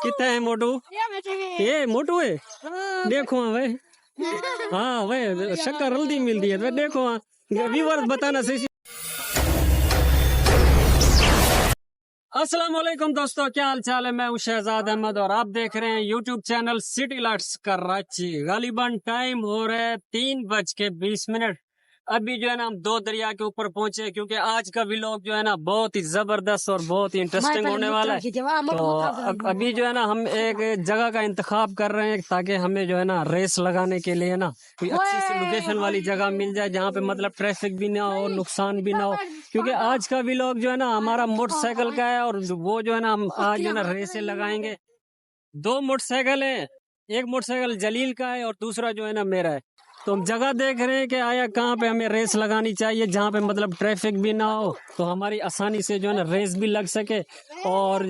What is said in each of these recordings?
कितना है मोटू? ये मोटू है, देखो हाँ भाई, हाँ भाई शक्कर हल्दी मिलती है तो देखो हाँ, व्यूअर्स बताना सही। अस्सलाम वालेकुम दोस्तों, क्या हाल चाल है? मैं हूं शहजाद अहमद और आप देख रहे हैं YouTube channel city lights Karachi. गालिबन टाइम हो रहा है 3:20। अभी जो है ना हम दो दरिया के ऊपर पहुंचे, क्योंकि आज का व्लॉग जो है ना बहुत ही जबरदस्त और बहुत ही इंटरेस्टिंग होने वाला है। तो अभी जो है ना हम एक जगह का इंतखाब कर रहे हैं ताकि हमें जो है ना रेस लगाने के लिए ना कोई अच्छी सी लोकेशन वाली जगह मिल जाए जहाँ पे मतलब ट्रैफिक भी ना हो, नुकसान भी ना हो। क्योंकि आज का व्लॉग जो है ना हमारा मोटरसाइकिल का है और वो जो है ना हम आज जो है ना रेसें लगाएंगे। दो मोटरसाइकिल है, एक मोटरसाइकिल जलील का है और दूसरा जो है ना मेरा है। तो हम जगह देख रहे हैं कि आया कहाँ पे हमें रेस लगानी चाहिए जहाँ पे मतलब ट्रैफिक भी ना हो, तो हमारी आसानी से जो है ना रेस भी लग सके। और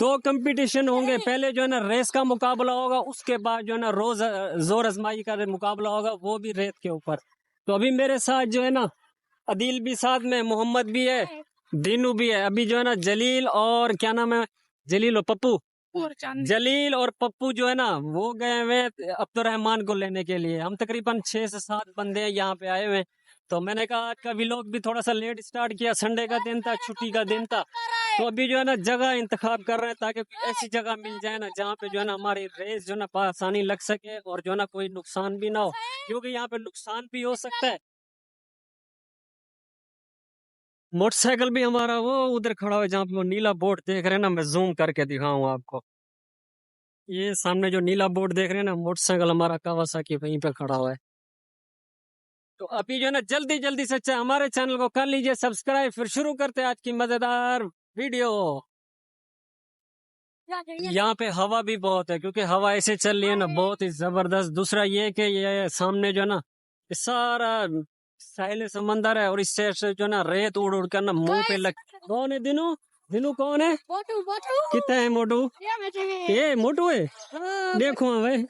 दो कंपटीशन होंगे, पहले जो है ना रेस का मुकाबला होगा, उसके बाद जो है ना रोज जोर आजमाई का मुकाबला होगा, वो भी रेत के ऊपर। तो अभी मेरे साथ जो है ना अदील भी साथ में, मोहम्मद भी है, दीनू भी है। अभी जो है ना जलील और क्या नाम है, जलील और पप्पू, जलील और पप्पू जो है ना वो गए हुए अब्दुर्रहमान को लेने के लिए। हम तकरीबन 6 से 7 बंदे यहाँ पे आए हुए हैं। तो मैंने कहा आज का व्लॉग भी थोड़ा सा लेट स्टार्ट किया, संडे का दिन था, छुट्टी का दिन था। तो अभी जो है ना जगह इंतखाब कर रहे हैं ताकि ऐसी जगह मिल जाए ना जहाँ पे जो है ना हमारी रेस जो है ना आसानी लग सके और जो है ना कोई नुकसान भी ना हो, क्योंकि यहाँ पे नुकसान भी हो सकता है। मोटरसाइकिल भी हमारा वो उधर खड़ा हुआ है जहाँ पे वो नीला बोर्ड देख रहे हैं ना, मैं जूम करके दिखाऊं आपको। ये सामने जो नीला बोर्ड देख रहे हैं ना, मोटरसाइकिल हमारा कावासाकी वहीं पे खड़ा हुआ है। तो अभी जो है ना जल्दी जल्दी से हमारे चैनल को कर लीजिए सब्सक्राइब, फिर शुरू करते हैं आज की मजेदार वीडियो। यहाँ पे हवा भी बहुत है, क्योंकि हवा ऐसे चल रही है ना बहुत ही जबरदस्त। दूसरा ये कि ये सामने जो है ना ये सारा साहिल समंदर है और इस साइड से जो है ना रेत उड़ उड़ कर ना मुंह पे लग। कौन है दिनू? दिनू कौन है? कितना है मोटू? ये मोटू है, देखो हाँ भाई,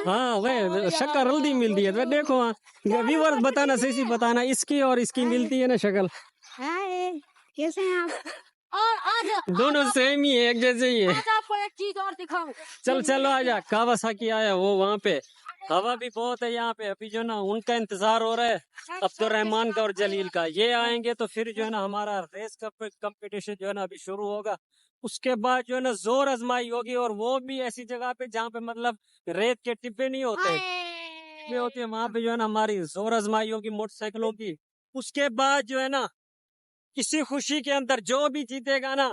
हाँ भाई शक्कर हल्दी मिलती है तो देखो हाँ, व्यूअर्स बताना सही बताना, इसकी और इसकी मिलती है ना शक्ल। कैसे हैं आप? और आज दोनों सेम ही है, एक जैसे ही है। आज आपको एक चीज और दिखाऊं। चल चलो आजा, कावासाकी आया वो वहाँ पे। हवा भी बहुत है यहाँ पे। अभी जो ना उनका इंतजार हो रहा है, अब्दुर्रहमान का और जलील का। ये आएंगे तो फिर जो है ना हमारा रेस का कंपटीशन जो है ना अभी शुरू होगा। उसके बाद जो है ना जोर आजमाई होगी, और वो भी ऐसी जगह पे जहाँ पे मतलब रेत के टिब्बे नहीं होते, टिब्बे होते हैं, वहां पे जो है ना हमारी जोर आजमाई होगी मोटरसाइकिलों की। उसके बाद जो है ना इसी खुशी के अंदर जो भी जीतेगा ना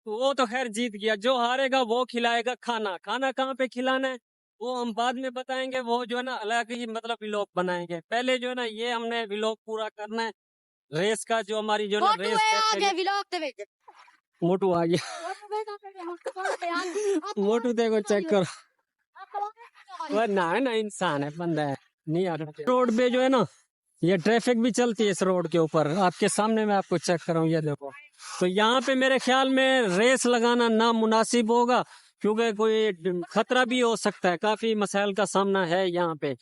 वो तो खैर जीत गया, जो हारेगा वो खिलाएगा खाना। खाना कहाँ पे खिलाना है वो हम बाद में बताएंगे, वो जो है ना अलग ही मतलब व्लॉग बनाएंगे। पहले जो है ना ये हमने व्लॉग पूरा करना है रेस का, जो हमारी जो है ना रेस। मोटू आ गया, मोटू देखो चेक करो, वो ना है ना इंसान है, बंदा है नहीं आ रहा। रोड पे जो है ना ये ट्रैफिक भी चलती है इस रोड के ऊपर, आपके सामने मैं आपको चेक कर रहा हूँ, ये देखो। तो यहाँ पे मेरे ख्याल में रेस लगाना नामुनासिब होगा, क्योंकि कोई खतरा भी हो सकता है, काफी मसाइल का सामना है यहाँ पे।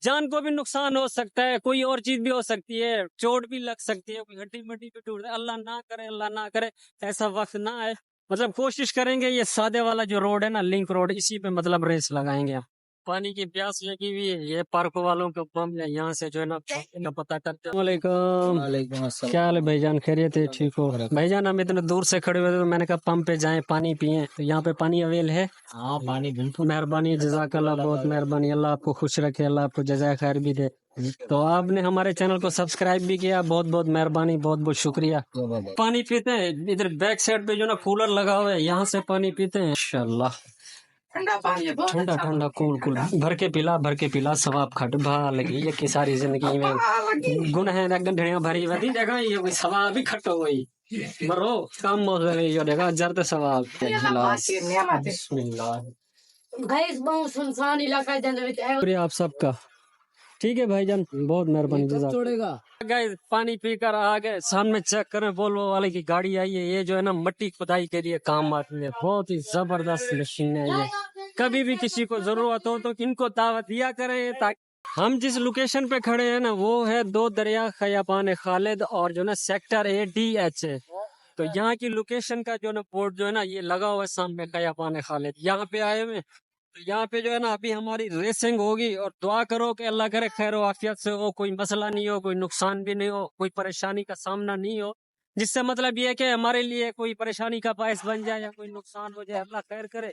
जान को भी नुकसान हो सकता है, कोई और चीज भी हो सकती है, चोट भी लग सकती है, कोई हड्डी मड्डी भी टूट जाए, अल्लाह ना करे, अल्लाह ना करे ऐसा वक्त ना आए। मतलब कोशिश करेंगे ये सादे वाला जो रोड है ना, लिंक रोड, इसी पे मतलब रेस लगाएंगे हम। पानी की प्यास लगी हुई है, ये पार्क वालों को पंप है, यहाँ से जो है ना का पता करते हैं। वालेकुम अस्सलाम, क्या हाल है भाईजान? खैरियत है? ठीक हो भाईजान? हम इतने दूर से खड़े हुए थे तो मैंने कहा पंप पे जाएं पानी पिए, तो यहाँ पे पानी अवेल है? हाँ पानी बिल्कुल। मेहरबानी, जज़ाकल्लाह, बहुत मेहरबानी, अल्लाह आपको खुश रखे, अल्लाह आपको जज़ाए खैर भी दे। तो आपने हमारे चैनल को सब्सक्राइब भी किया, बहुत बहुत मेहरबानी, बहुत बहुत शुक्रिया। पानी पीते हैं, इधर बैक साइड पे जो ना कूलर लगा हुआ है, यहाँ से पानी पीते हैं इंशाल्लाह। ठंडा पानी है, ठंडा ठंडा कूल कूल, भर के पिला सवाब खट भा लगी। ये की सारी जिंदगी में गुण है गंढड़िया भरी वधी जगह, ये कोई सवाब भी खटो हुई मरो कम हो गए, ये देखा जरते सवाब। बिस्मिल्लाह। भाई बहुत सुनसान इलाका है। आप सबका ठीक है भाईजान, बहुत मेहरबानी। गाइस पानी पीकर आ गए, सामने चेक करें वोल्वो वाले की गाड़ी आई है। ये जो है ना मट्टी खुदाई के लिए काम आती है, बहुत ही जबरदस्त मशीन है ये। कभी भी किसी को जरूरत हो तो इनको दावत दिया करें। ताकि हम जिस लोकेशन पे खड़े हैं ना वो है दो दरिया खयापान खालिद और जो ना सेक्टर ADH है। तो यहाँ की लोकेशन का जो है ना बोर्ड जो है ना ये लगा हुआ है सामने कया पाने खालिद, यहाँ पे आए हुए। तो यहाँ पे जो है ना अभी हमारी रेसिंग होगी और दुआ करो कि अल्लाह करे खैर आफियत से हो, कोई मसला नहीं हो, कोई नुकसान भी नहीं हो, कोई परेशानी का सामना नहीं हो, जिससे मतलब ये है कि हमारे लिए कोई परेशानी का बायस बन जाए या कोई नुकसान हो जाए, अल्लाह खैर करे।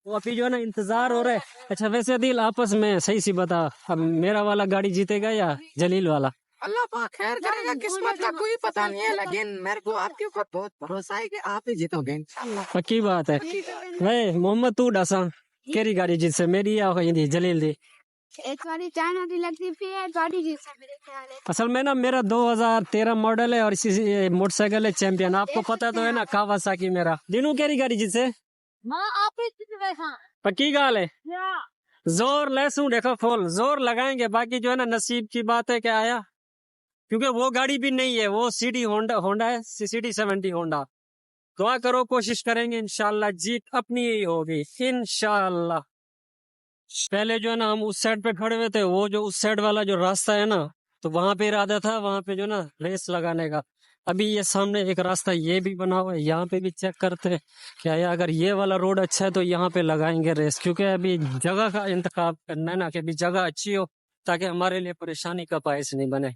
तो अभी जो है ना इंतजार हो रहा है। अच्छा वैसे दिल आपस में सही सी बता, अब मेरा वाला गाड़ी जीतेगा या जलील वाला? अल्लाह पाक खैर करेगा, किस्मत का कोई पता नहीं है, लेकिन मेरे को आपके ऊपर बहुत भरोसा है कि आप ही जीतोगे इंशाल्लाह। पक्की बात है भाई। मोहम्मद तू डसा केरी गाड़ी जीत से, मेरी या होगी जलील दी? एक बारी चाइना दी लगती थी, एक गाड़ी जीत से मेरे ख्याल है। असल में ना मेरा 2013 मॉडल है और इसी मोटरसाइकिल है चैंपियन, आपको पता तो है ना कावासाकी मेरा। दिनों केरी गाड़ी जीत से मां आप ही जीत गए। हाँ पक्की गाल है। या जोर लहसू देखो फुल जोर लगाएंगे, बाकी जो है ना नसीब की बात है क्या आया, क्योंकि वो गाड़ी भी नहीं है, वो सीडी होंडा है, सीडी 70 होंडा। दुआ करो, कोशिश करेंगे इंशाल्लाह जीत अपनी ही होगी इंशाल्लाह। पहले जो है ना हम उस साइड पे खड़े हुए थे, वो जो उस साइड वाला जो रास्ता है ना, तो वहां पे इरादा था वहां पे जो ना रेस लगाने का। अभी ये सामने एक रास्ता ये भी बना हुआ है, यहाँ पे भी चेक करते हैं क्या है, अगर ये वाला रोड अच्छा है तो यहाँ पे लगाएंगे रेस, क्योंकि अभी जगह का इंतखाब करना है ना, कि अभी जगह अच्छी हो ताकि हमारे लिए परेशानी का बायस नहीं बने।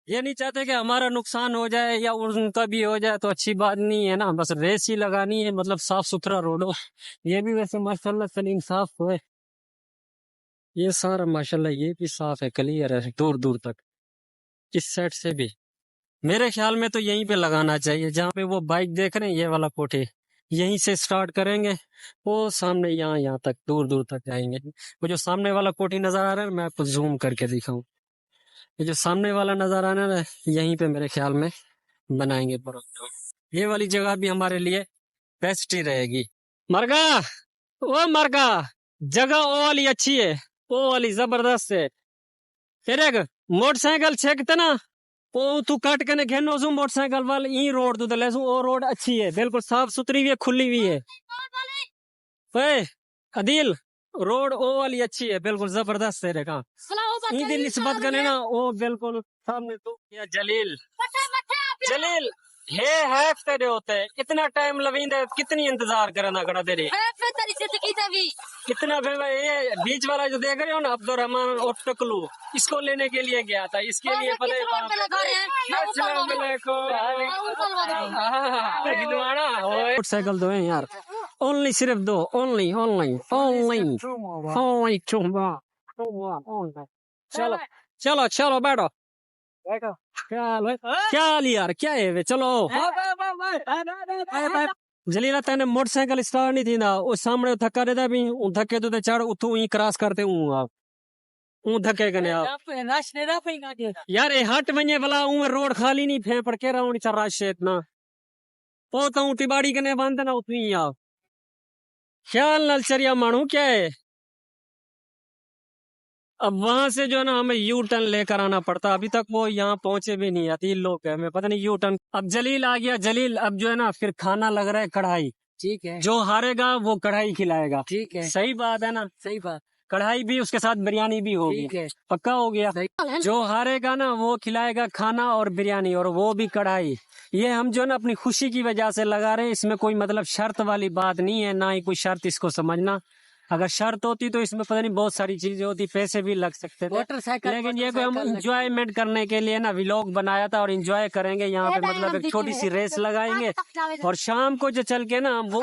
ये नहीं चाहते कि हमारा नुकसान हो जाए या उनका भी हो जाए, तो अच्छी बात नहीं है ना, बस रेस ही लगानी है, मतलब साफ सुथरा रोड हो। ये भी वैसे माशाल्लाह सलीम साफ हुए, ये सारा माशाल्लाह ये भी साफ है, क्लियर है दूर दूर तक। इस साइड से भी मेरे ख्याल में तो यहीं पे लगाना चाहिए, जहाँ पे वो बाइक देख रहे हैं ये वाला कोठी, यहीं से स्टार्ट करेंगे, वो सामने यहाँ तक दूर दूर तक जाएंगे। वो जो सामने वाला कोठी नजर आ रहा है, मैं आपको जूम करके दिखाऊं, ये जो सामने वाला नजर आ रहा है यहीं पे मेरे ख्याल में बनाएंगे प्रोग्राम। ये वाली जगह भी हमारे लिए बेस्ट ही रहेगी। मरगा ओ मरगा, जगह वो वाली अच्छी है, वो वाली जबरदस्त है। तेरे मोटरसाइकिल छेकते ना, वो तू कट के घेनो सू मोटरसाइकिल वाल ई रोड तू ले सू, वो रोड अच्छी है, बिल्कुल साफ सुथरी भी है, खुली हुई है। वे अदिल रोड ओ वाली अच्छी है, बिल्कुल जबरदस्त है। रेखा ई दिन निस्बत करने ना, वो बिल्कुल सामने तो या जलील जलील है तेरे होते हैं, इतना टाइम लवींदे, कितनी इंतजार करना खड़ा तेरी कितना। ये बीच वाला जो देख रहे हो ना अब्दुलरहमान और टकलू, इसको लेने के लिए गया था, इसके लिए मोटरसाइकिल दो है यार, ओनली सिर्फ दो, ओनली ओनली ओनली ओनली चलो चलो चलो बैठो क्या यार, क्या है वे, चलो। जलीला तेने मोटरसाइकिल स्टार्ट नहीं थी ना, वो सामने धक्का देता भी, धक्के तो चढ़ उठू ही क्रॉस करते हूँ आप धक्के कने आप यार, ए हट वने वाला रोड खाली नहीं फे पड़ के रहा चल रश इतना, वो तो टिबाड़ी कने बंद ना उतू ही आप ख्याल नल चरिया मानू क्या है। अब वहां से जो है ना हमें यू टर्न लेकर आना पड़ता, अभी तक वो यहाँ पहुंचे भी नहीं, आती लोग है, हमें पता नहीं यू टर्न। अब जलील आ गया, जलील अब जो है ना फिर खाना लग रहा है कढ़ाई, ठीक है, जो हारेगा वो कढ़ाई खिलाएगा, ठीक है, सही बात है ना, सही बात, कढ़ाई भी उसके साथ बिरयानी भी होगी, पक्का हो गया। जो हारेगा ना वो खिलाएगा खाना और बिरयानी, और वो भी कढ़ाई। ये हम जो है ना अपनी खुशी की वजह से लगा रहे हैं, इसमें कोई मतलब शर्त वाली बात नहीं है, ना ही कोई शर्त इसको समझना। अगर शर्त होती तो इसमें पता नहीं बहुत सारी चीजें होती, पैसे भी लग सकते थे, लेकिन ये कोई हम इंजॉयमेंट करने के लिए ना व्लॉग बनाया था, और इंजॉय करेंगे यहाँ पे, मतलब एक छोटी सी रेस लगाएंगे, और शाम को जो चल के ना वो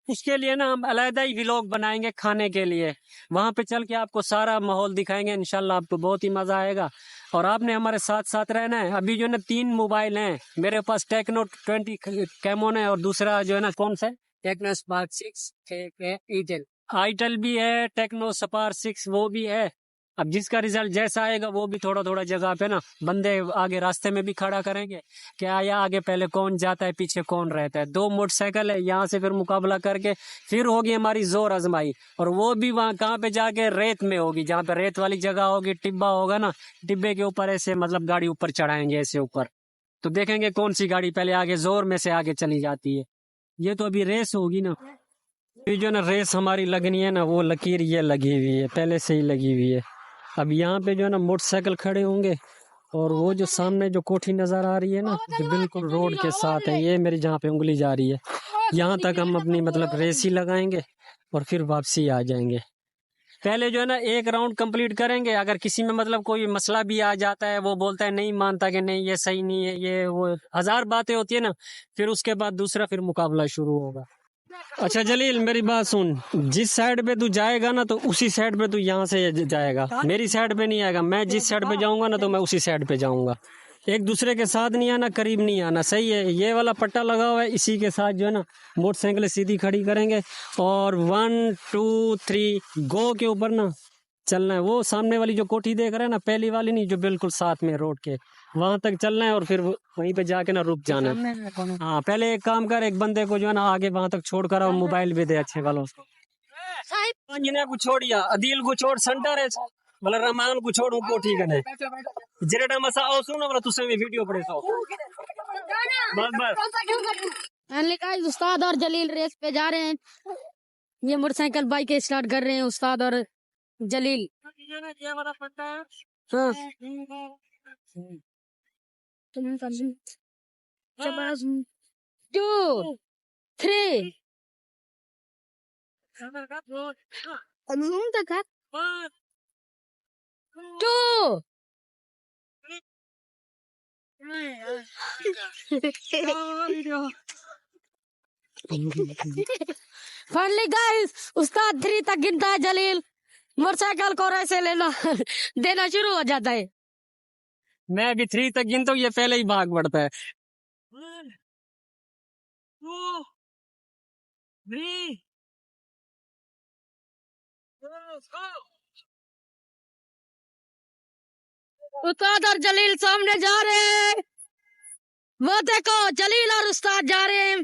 उसके लिए ना हम अलग ही व्लॉग बनाएंगे खाने के लिए, वहां पे चल के आपको सारा माहौल दिखाएंगे, इंशाल्लाह आपको बहुत ही मजा आएगा, और आपने हमारे साथ साथ रहना है। अभी जो है ना 3 मोबाइल हैं मेरे पास, टेक्नो 20 कैमोन है, और दूसरा जो है ना कौन सा है, टेक्नो स्पार्क 6 आईटेल भी है, टेक्नो स्पार्क 6 वो भी है। अब जिसका रिजल्ट जैसा आएगा वो भी थोड़ा थोड़ा जगह पे ना बंदे आगे रास्ते में भी खड़ा करेंगे, क्या आया आगे पहले कौन जाता है पीछे कौन रहता है। 2 मोटरसाइकिल है, यहाँ से फिर मुकाबला करके फिर होगी हमारी जोर आजमाई, और वो भी वहाँ कहाँ पे जाके रेत में होगी, जहाँ पे रेत वाली जगह होगी, टिब्बा होगा ना, टिब्बे के ऊपर ऐसे मतलब गाड़ी ऊपर चढ़ाएंगे ऐसे ऊपर, तो देखेंगे कौन सी गाड़ी पहले आगे जोर में से आगे चली जाती है। ये तो अभी रेस होगी ना, ये जो ना रेस हमारी लगनी है ना, वो लकीर ये लगी हुई है, पहले से ही लगी हुई है। अब यहाँ पे जो है ना मोटरसाइकिल खड़े होंगे, और वो जो सामने जो कोठी नज़र आ रही है ना, जो बिल्कुल रोड के साथ है, ये मेरी जहाँ पे उंगली जा रही है, यहाँ तक हम अपनी मतलब रेस ही लगाएंगे और फिर वापसी आ जाएंगे। पहले जो है ना एक राउंड कंप्लीट करेंगे, अगर किसी में मतलब कोई मसला भी आ जाता है, वो बोलता है नहीं मानता कि नहीं ये सही नहीं है, ये वो 1000 बातें होती है ना, फिर उसके बाद दूसरा फिर मुकाबला शुरू होगा। अच्छा जलील मेरी बात सुन, जिस साइड पे तू जाएगा ना तो उसी साइड पे तू यहाँ से जाएगा, मेरी साइड पे नहीं आएगा। मैं जिस साइड पे जाऊंगा ना तो मैं उसी साइड पे जाऊंगा। एक दूसरे के साथ नहीं आना, करीब नहीं आना, सही है। ये वाला पट्टा लगा हुआ है, इसी के साथ जो है ना मोटरसाइकिल सीधी खड़ी करेंगे और 1 2 3 गो के ऊपर ना चलना है। वो सामने वाली जो कोठी देख रहे हैं ना, पहली वाली नहीं, जो बिल्कुल साथ में रोड के, वहां तक चलना है और फिर वहीं पे जाके ना रुक जाना है। हाँ पहले एक काम कर, एक बंदे को जो है ना आगे वहां तक छोड़ कर और मोबाइल भी दे अच्छे वाला उसको। जिन्हें को छोड़िया अदील को छोड़ सेंटर है मतलब रहमान को छोड़ कोठी कने जेरेडा मसा आओ सुनो वाला तुसे भी वीडियो पड़े सो बस बस। उस्ताद और जलील रेस पे जा रहे हैं। ये मोटरसाइकिल बाइक स्टार्ट कर रहे हैं उस्ताद और जलील। ये वाला पट्टा है। हाँ। 2 3 2 फाइनली गाइस उस्ताद 3 तक गिनता है जलील, मोटरसाइकिल को ऐसे लेना देना शुरू हो जाता है। मैं अभी 3 तक गिनता हूँ, ये पहले ही भाग बढ़ता है। 1 2 3 उस्ताद और जलील सामने जा रहे हैं। वो देखो जलील और उस्ताद जा रहे हैं।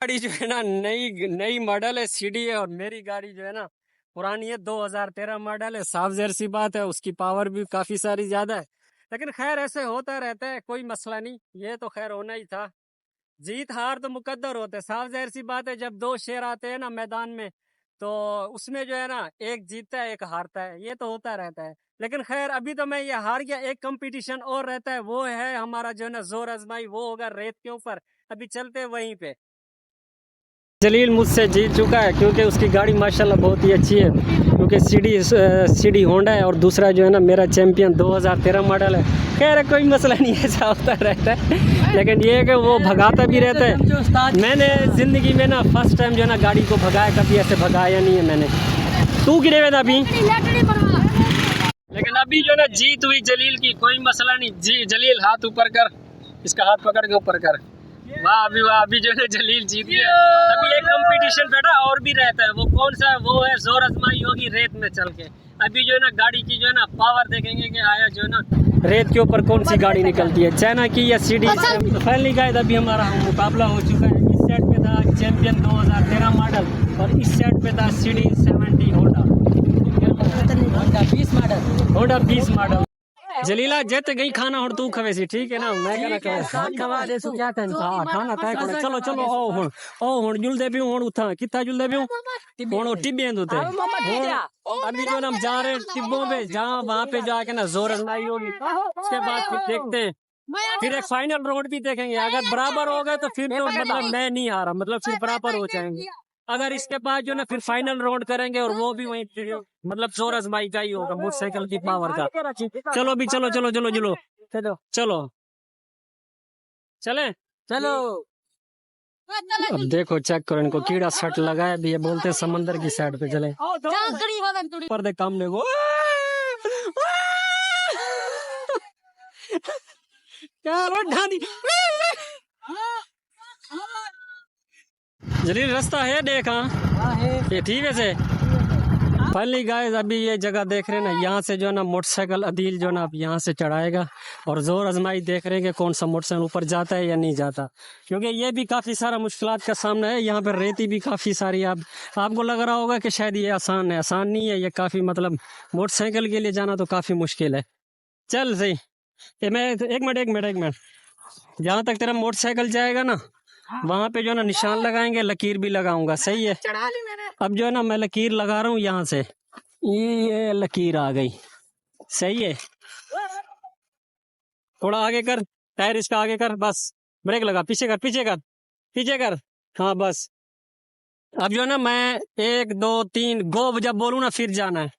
गाड़ी जो है ना नई नई मॉडल है, सीडी है, और मेरी गाड़ी जो है ना पुरानी है, 2013 मॉडल है। साफ ज़ाहिर सी बात है उसकी पावर भी काफी सारी ज्यादा है, लेकिन खैर ऐसे होता रहता है, कोई मसला नहीं। ये तो खैर होना ही था, जीत हार तो मुकद्दर होते हैं। साफ ज़ाहिर सी बात है, जब 2 शेर आते हैं ना मैदान में तो उसमें जो है ना एक जीतता है एक हारता है, ये तो होता रहता है। लेकिन खैर अभी तो मैं ये हार गया, एक कंपटीशन और रहता है, वो है हमारा जो है ना जोर आजमाई, वो होगा रेत के ऊपर। अभी चलते हैं वहीं पे। जलील मुझसे जीत चुका है क्योंकि उसकी गाड़ी माशाल्लाह बहुत ही अच्छी है, क्योंकि सीडी होंडा है, और दूसरा जो है ना मेरा चैंपियन 2013 मॉडल है। खैर कोई मसला नहीं है, ऐसा होता रहता है, लेकिन ये है कि वो भगाता भी रहता है। मैंने ज़िंदगी में ना फर्स्ट टाइम जो है ना गाड़ी को भगाया, कभी ऐसे भगाया नहीं है मैंने। तू गिरे हुए अभी, लेकिन अभी जो है ना जीत हुई जलील की, कोई मसला नहीं। जी जलील हाथ ऊपर कर, इसका हाथ पकड़ के ऊपर कर। वाह अभी जो है जलील जीत गया। अभी एक कंपटीशन बेटा और भी रहता है, वो कौन सा है? वो है जोर आजमाई होगी रेत में चल के। अभी जो है ना गाड़ी की जो है ना पावर देखेंगे कि आया जो है ना रेत के ऊपर कौन सी गाड़ी निकलती है, चाइना की या सीडी। फाइनली गाइस अभी हमारा मुकाबला हो चुका है। इस साइड पे था चैंपियन 2013 मॉडल और इस साइड पे था सीडी 70 होंडा 20 मॉडल। जलीला जत गई खाना और तू खवे सी, ठीक है ना? मैं कहना खवा दे सु क्या टेंशन। हां खाना तय कर, चलो चलो ओ हुन जुलदे भी हुन उठा कितना जुलदे भी हुन टिब्बे होते। अभी जो हम जा रहे हैं टिब्बों पे, जहां वहां पे जाके ना जोर आजमाई होगी, उसके बाद फिर देखते हैं, फिर एक फाइनल राउंड भी देखेंगे। अगर बराबर हो गए तो फिर तो मतलब मैं नहीं हारा, मतलब फिर बराबर हो जाएंगे। अगर इसके बाद जो ना फिर फाइनल राउंड करेंगे और वो भी वहीं मतलब जोर आजमाई का ही होगा मोटरसाइकिल की पावर का। चलो भी चलो चलो चलो चलो चलो चलो चले चलो। अब देखो चेक करो, इनको कीड़ा सट लगाया भी है, बोलते हैं समंदर की साइड पे चले पर दे काम ने वो जलील रास्ता है देखा ये ठीक है से। फाइनली गाइस अभी ये जगह देख रहे हैं ना, यहाँ से जो है ना मोटरसाइकिल अदील जो है ना अब यहाँ से चढ़ाएगा और जोर आजमाई देख रहे हैं कि कौन सा मोटरसाइकिल ऊपर जाता है या नहीं जाता, क्योंकि ये भी काफ़ी सारा मुश्किलात का सामना है। यहाँ पर रेती भी काफ़ी सारी है। आपको लग रहा होगा कि शायद ये आसान है, आसान नहीं है ये, काफ़ी मतलब मोटरसाइकिल के लिए जाना तो काफ़ी मुश्किल है। चल सही। मैं एक मिनट जहाँ तक तेरा मोटरसाइकिल जाएगा ना वहां पे जो है ना निशान लगाएंगे, लकीर भी लगाऊंगा, सही है। चढ़ा ली मैंने। अब जो है ना मैं लकीर लगा रहा हूँ यहाँ से, ये लकीर आ गई, सही है। थोड़ा आगे कर, टायर इसका आगे कर, बस ब्रेक लगा, पीछे कर। हाँ बस। अब जो है ना मैं 1 2 3 गो जब बोलूँ ना फिर जाना है।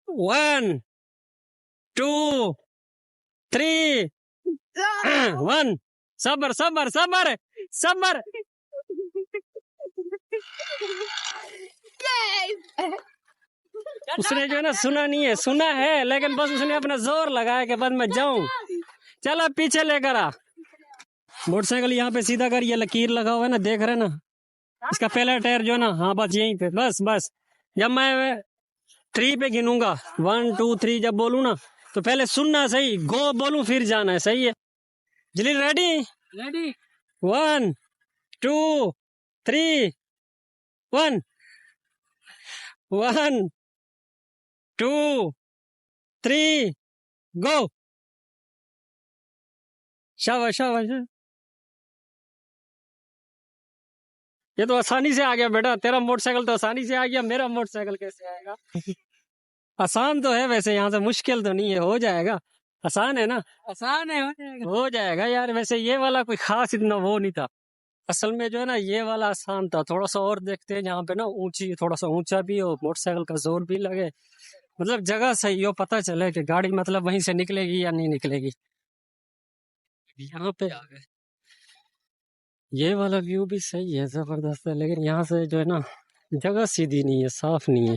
1 2 3 1। सबर। उसने जो है ना सुना नहीं है, सुना है लेकिन बस उसने अपना जोर लगाया कि बस मैं जाऊं। चल अब पीछे लेकर आ। मोटरसाइकिल यहाँ पे सीधा कर, ये लकीर लगा हुआ है ना, देख रहे ना, इसका पहला टायर जो है ना, हाँ बस यहीं पे, बस। जब मैं 3 पे गिनूंगा, 1 2 3 जब बोलूं ना तो पहले सुनना, सही, गो बोलूं फिर जाना है, सही है। जलील रेडी 1 2 3 1 1 2 3 गो। शाबाश। ये तो आसानी से आ गया बेटा, तेरा मोटरसाइकिल तो आसानी से आ गया, मेरा मोटरसाइकिल कैसे आएगा? आसान तो है वैसे, यहाँ से मुश्किल तो नहीं है, हो जाएगा। आसान है ना? आसान है, हो जाएगा यार। वैसे ये वाला कोई खास इतना वो नहीं था, असल में जो है ना ये वाला आसान था। थोड़ा सा और देखते हैं जहाँ पे ना ऊंची, थोड़ा सा ऊंचा भी हो, मोटरसाइकिल का जोर भी लगे, मतलब जगह सही हो, पता चले कि गाड़ी मतलब वहीं से निकलेगी या नहीं निकलेगी। यहाँ पे आ गए, ये वाला व्यू भी सही है, जबरदस्त है, लेकिन यहाँ से जो है ना जगह सीधी नहीं है, साफ नहीं है।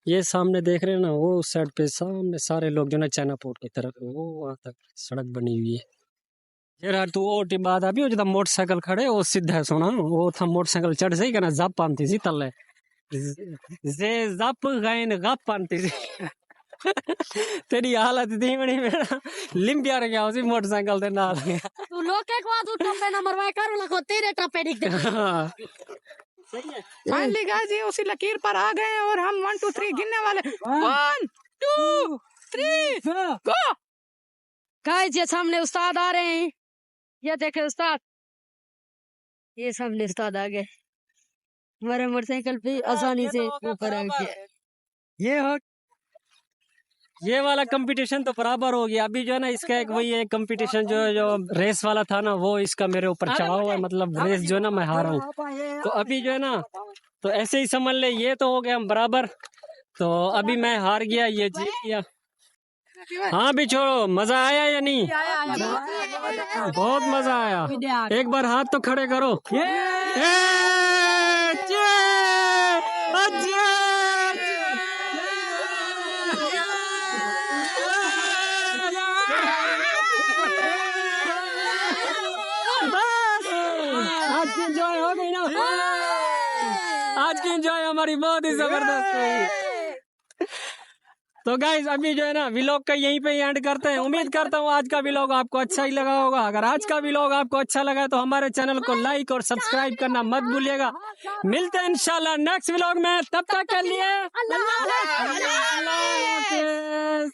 ये सामने देख रहे हैं ना, वो उस साइड पे सामने सारे लोग जो ना चाइना पोर्ट की तरफ, वो वहाँ तक सड़क बनी हुई है। यार तू ओ टी बात अभी जो मोटरसाइकिल खड़े वो सीधा है, सुना वो था मोटरसाइकिल चढ़ सही करना, जब पानती सी तले जे जप गायन गप पानती सी तेरी हालत थी बड़ी मेरा लिम्बिया रह गया उसी मोटरसाइकिल के नाल। तू लोग के को तू टप्पे ना मरवाए कर लखो तेरे टप्पे दिख दे। फाइनली गाइस ये उसी लकीर पर आ गए और हम 1 2 3 गिनने वाले। 1 2 3 गो। गाइस ये सामने उस्ताद आ रहे हैं, ये देखे उस्ताद, ये सामने उस्ताद आ गए, हमारे मोटरसाइकिल पे आसानी से ऊपर आ गया। ये वाला कंपटीशन तो बराबर हो गया। अभी जो है ना इसका एक वही एक कंपटीशन जो रेस वाला था ना, वो इसका मेरे ऊपर चढ़ा हुआ है, मतलब रेस जो है ना मैं हारा हूँ। तो अभी जो है ना तो ऐसे ही समझ ले, ये तो हो गया हम बराबर, तो अभी मैं हार गया, ये जीत गया। हाँ भी छोड़ो, मजा आया या नहीं? बहुत मजा आया। एक बार हाथ तो खड़े करो। आज की एंजॉय हो गई ना, आज की एंजॉय हमारी बहुत ही जबरदस्त हुई। तो गाइज अभी जो है ना व्लॉग का यहीं पे एंड करते हैं। उम्मीद करता हूँ आज का व्लॉग आपको अच्छा ही लगा होगा। अगर आज का व्लॉग आपको अच्छा लगा तो हमारे चैनल को लाइक और सब्सक्राइब करना मत भूलिएगा। मिलते हैं इंशाल्लाह नेक्स्ट व्लॉग में, तब तक के लिए अल्लाह हाफिज़।